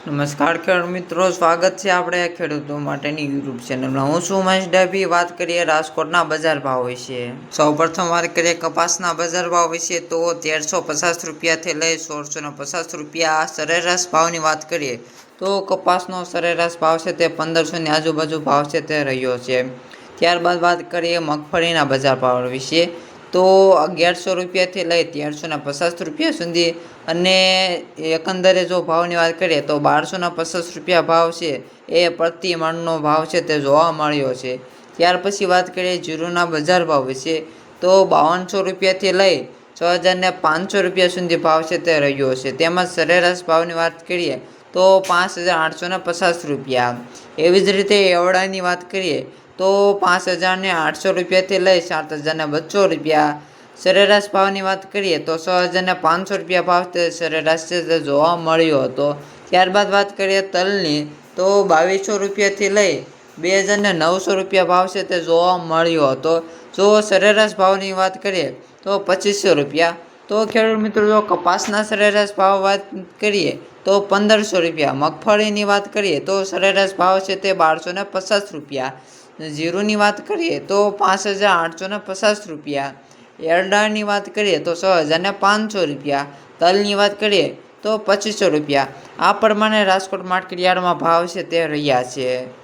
નમસ્કાર ખેડૂત મિત્રો, સ્વાગત છે આપણે ખેડૂતો માટેની યુટ્યુબ ચેનલમાં। હું છું મહેશ ડાભી। વાત કરીએ રાજકોટના બજાર ભાવ વિશે। સૌપ્રથમ વાત કરીએ કપાસના બજાર ભાવ વિશે તો 1350 રૂપિયાથી લઈ 1650 રૂપિયા સરેરાશ ભાવની વાત કરીએ તો કપાસનો સરેરાશ ભાવ છે તે 1500ની આજુબાજુ ભાવ છે તે રહ્યો છે। ત્યારબાદ વાત કરીએ મગફળીના બજાર ભાવ વિશે તો 1100 રૂપિયાથી લઈ 1350 રૂપિયા સુધી અને એકંદરે જો ભાવની વાત કરીએ તો 1250 રૂપિયા ભાવ છે એ પ્રતિ મણનો ભાવ છે તે જોવા મળ્યો છે। ત્યાર પછી વાત કરીએ જીરુના બજાર ભાવ વિશે તો 5200 રૂપિયાથી લઈ 6500 રૂપિયા સુધી ભાવ છે તે રહ્યો છે। તેમજ સરેરાશ ભાવની વાત કરીએ તો 5850 રૂપિયા। એવી જ રીતે એવડાની વાત કરીએ તો 5800 રૂપિયાથી લઈ 7200 રૂપિયા। સરેરાશ ભાવની વાત કરીએ તો 6500 રૂપિયા ભાવ તે સરેરાશ છે તે જોવા મળ્યો હતો। ત્યારબાદ વાત કરીએ તલની તો 2200 રૂપિયાથી લઈ 2900 રૂપિયા ભાવ છે તે જોવા મળ્યો હતો। જો સરેરાશ ભાવની વાત કરીએ તો 2500 રૂપિયા। તો ખેડૂત મિત્રો, જો કપાસના સરેરાશ ભાવ વાત કરીએ તો 1500 રૂપિયા। મગફળીની વાત કરીએ તો સરેરાશ ભાવ છે તે 1250 રૂપિયા। જીરુની વાત કરીએ તો 5850 રૂપિયા। એરડાની વાત કરીએ તો 6500 રૂપિયા। તલની વાત કરીએ તો 2500 રૂપિયા। આ પ્રમાણે રાજકોટ માર્કેટ યાર્ડમાં ભાવ છે તે રહ્યા છે।